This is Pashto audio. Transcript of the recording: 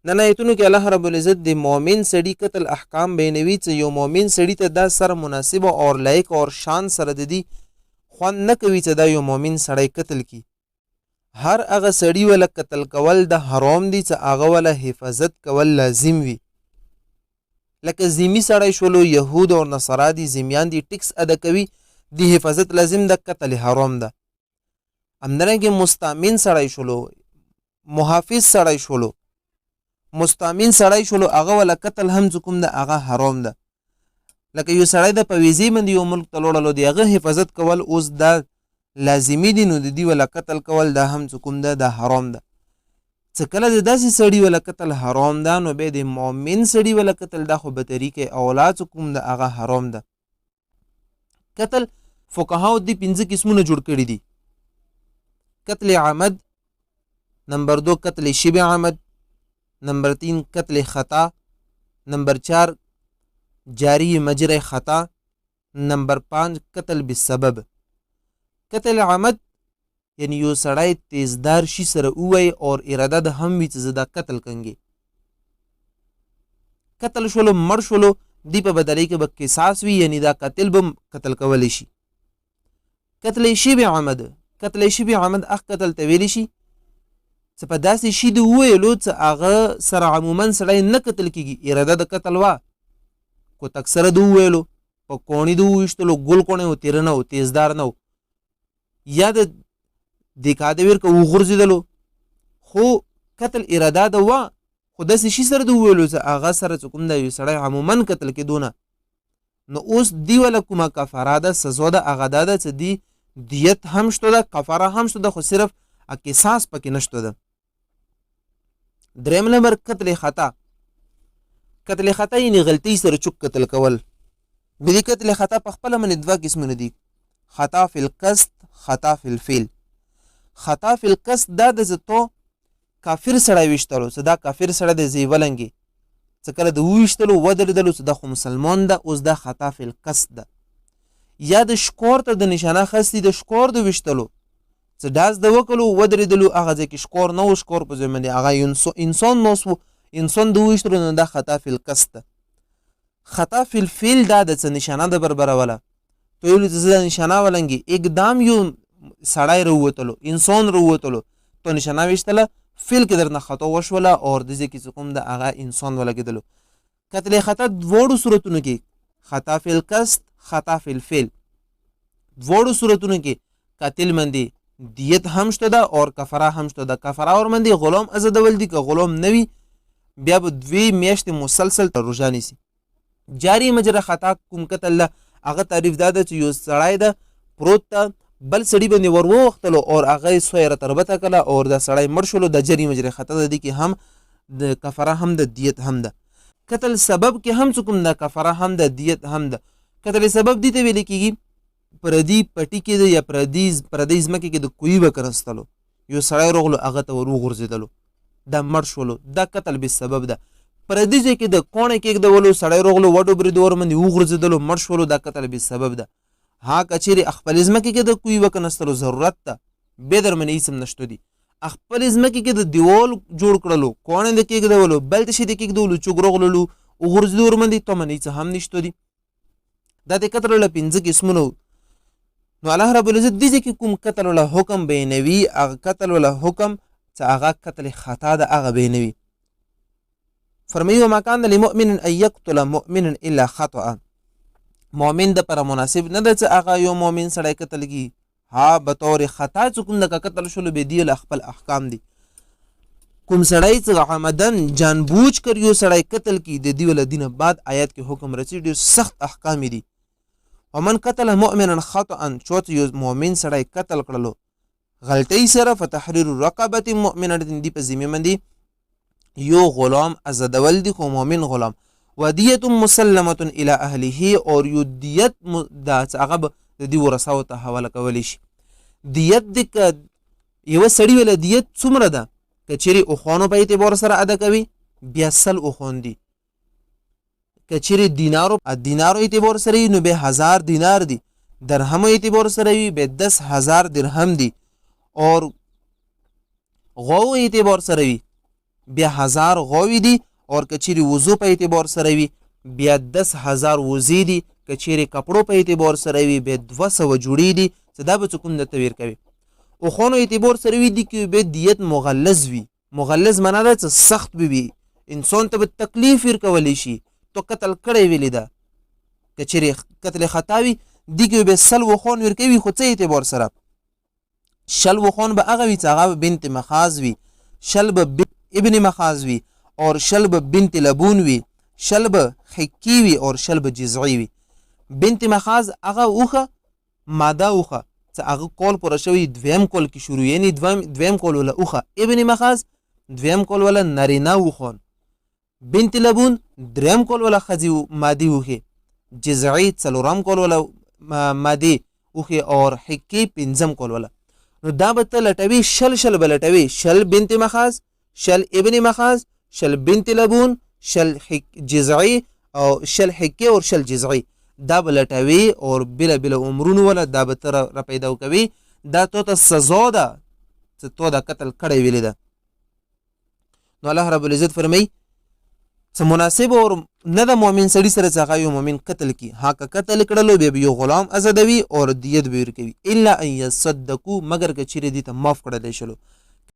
نن آیتونو کې الله رب العزت د مؤمن سړي قتل احکام بیانوي چې یو مؤمن سړي ته دا سره مناسبه او لایق او شان سره د دې خوند نه کوي چې دا یو مؤمن سړی قتل کی. هر هغه سړي ولا قتل کول د حرام دي چې هغه ولا حفاظت کول لازم وي. لکه ذمي سړی شولو، يهود او نصارا دي ذمیان دي ټیکس ادا کوي، دی حفاظت لازم د قتل حرام ده. همدارنګه مستامن سړی شولو، محافظ سړی شولو، مستامن سړی شولو هغه ولا قتل هم کوم ده هغه حرام ده. لکه یو سړی د په ویزې باندې یو ملک ته لوړلو دی هغه حفاظت کول اوس دا لازمي دي، نو د دې ولا قتل کول دا هم کوم ده دا حرام ده. چې کله د داسې سړي ولا قتل حرام ده نو بیا د مؤمن سړي ولا قتل دا خو به طریقې اولا کوم ده هغه حرام ده. قتل فقهاو دې 5 قسمونه جوړ کړي دي. قتل عمد، نمبر 2 قتل شبه عمد، نمبر 3 قتل خطا، نمبر 4 جاری مجرى خطا، نمبر 5 قتل بالسبب. قتل عمد یعنی یو سړی تیزدار شي سره ووایي اور اراده د هم وي چې زه دا قتل کنګي. قتل شولو، مړ شولو، دی په بدلې کې به قصاص وي، یعنی دا قتل به قتل کولی شي. قتل شبه عمد، قتل شبه عمد قتل ته ویلی شي چې په داسې شي د وویلو چې هغه سره عموما سړی نه قتل کېږي، اراده د قتل وا خو تکسره د وویلو، په کوڼي د وویشتلو، ګل کوڼی و، تیره نه و، تیزدار نه و، یا د دیکادویر که وغورځېدلو، خو قتل اراده ده وا خو داسې شي سره د وویلو چې هغه سره چې کوم ده یو سړی عموما قتل کېدو نه، نو اوس دی ولا کومه کفاره ده، سزا ده، هغه دا ده چې دی دیت هم شته ده، کفاره هم شته ده، خو صرف قصاص پکې نشته ده. دریم نمبر قتل خطا. قتل خطا یعنی غلطی سره چوک قتل کول. بدی قتل خطا په خپل من 2 قسمونه دي، خطا فی القصد، خطا فی الفعل. خطا فی القصد دا د زتو کافر سړی وشتلو، چې دا کافر سړی د زیولنګي چې کله د وشتلو ودرېدلو چې دا خو مسلمان ده، اوس دا خطا فی القصد ده. یا د شکور ته د نشانه خستی د شکور د وشتلو چې داس د وکلو ودرېدلو هغه ځکه شکور نه و، شکور په ځای باندې هغه انسان نوس و، انسان د وشتلو نو دا خطا فی القصد ده. خطا فی الفعل دا د څه نشانه د بربروله تو یو چې نشانه ولنګي اقدام یو سړی روتلو، انسان روتلو، تو نشانه وشتله فعل کې درنه خطا وشوله اور د ځکه کوم د هغه انسان ولګیدلو. قتل خطا دوړو صورتونو کې خطا فی القصد، خطا فی الفعل، دوړو صورتونو کې قاتل مندي دیت هم شته ده اور کفاره هم شته ده. کفاره اور مندي غلام آزادول دي که غلام نوي بیا به 2 میاشتې مسلسل روژه نیسي. جاری مجرى خطا کوم قتل له هغه تعریف دا ده چې یو سړی ده پروت ته بل سړي باندې ور ووختلو اور هغه سویره تربته کله اور دا سړی مړ شولو، د جری مجرى خطا ده دي کې هم د کفاره هم د دیت هم ده. قتل سبب کې هم کوم ده کفاره هم د دیت هم ده. قتل سبب دي ته ویل کېږي پردي پټي کې ده یا پردي ځمکې کې د کوی وکرستلو، یو سړی روغلو هغه ته ور وغورځېدلو دا مړ شولو، دا قتل به سبب ده. پردي ځای کې د کوڼې کېږدولو سړی روغلو وډو برېدو ورمندې وغورځېدلو مړ شولو، دا قتل به سبب ده. ها کچېرې خپل ځمکې کې د کوی وکنستلو ضرورت ده بیا در باندې هېڅ هم نشته دي. خپل ځمکې کې د دیوال جوړ کړلو، کوڼې د کېږدولو، بل ته شي د کېږدولو، چوک روغللو وغورځېدو ورمندې تو باندې هېڅ هم نشته دي. دا د قتل له 5 قسمونه. نو الله رب العزت دې ځای کې کوم قتل له حکم بیانوي، هغه قتل له حکم چې هغه قتل خطا ده هغه بیانوي. فرمایي وما کان لمؤمن ان یقتل مؤمنا الا خطأ. مؤمن د پر مناسب نه ده چې هغه یو مؤمن سړی قتل کی ها بطور خطا چې کوم د قتل شلو به دی خپل احکام دي. کوم سړی چې عمدن جانبوج کر یو سړی قتل کی د دی ول دینه بعد آیات کې حکم رسي ډیر سخت احکام دي. ومن قتل مؤمنا خطأ چوت یو مؤمن سړی قتل کړلو غلطی سره فتحرير رقبه مؤمنه دی په ذمه باندې یو غلام آزادول دي خو مؤمن غلام. ودیت مسلمه الى اهله اور یو دیت دا هغه د دې ورثاو ته حواله کولی شي. دیت د یو سړی ول دیت څومره ده کچېری او خانو په اعتبار سره ادا کوي بیا سل او خون دي. کچېری دینارو اعتبار سره نو به 1000 دینار دي. درهم اعتبار سره وي به 10000 درهم دي. اور غو اعتبار سره وي بیا 1000 غوی دي او که چیرې وضو په اعتبار سره وي بیا 10,000 وزې دي، که چیرې کپړو په اعتبار سره وي بیا 200 جوړې دي. څه دا به څه کوم درته ویر کوي. اوښانو اعتبار سره وي دي کې به دیت مغلظ وي. مغلظ معنا ده څه سخت به وي، انسان ته به تکلیف ورکولی شي. تو قتل کړی ویلې ده، که چیرې قتل خطا وي دي کې به 100 اوښان ورکوي. خو څه اعتبار سره 100 اوښان به هغه وي چې هغه بنت مخاض وي، 100 به ابن مخاض وي اور 100 به بنت لبون وي، 100 به حکی وي اور 100 به جزعی وي. بنت مخاض هغه اوښه ماده اوښه چې هغه کول پوره شوی دویم کول کې شروع، یعنی دویم کول ولا اوښه. ابن مخاض دویم کول ولا نارینه اوښان، بنت لبون دریم کول ولا ښځې مادي اوښې، جزعی څلورم کول ولا مادي اوښې اور حکی پنځم کول ولا. نو دا به ته لټوي 100 به لټوي، 100 بنت مخاض، 100 ابن مخاض، 100 بنت لبون، 100 جزعی او 100 حکی اور 100 جزعی. دا به لټوي اور بلا بلا عمرونو ولا دا به ته را پیدا کوي. دا تو ته سزا ده چې تو دا قتل کړی ویلې ده. نو الله رب العزت فرمایي څه مناسب اور نه د مؤمن سړي سره چې هغه یو مؤمن قتل کی، ها که قتل کړلو بیا به یو غلام آزادوي اور دیت به ورکوي. الا ان یصدقوا مگر که چیرې دي ته معاف کړلی شلو.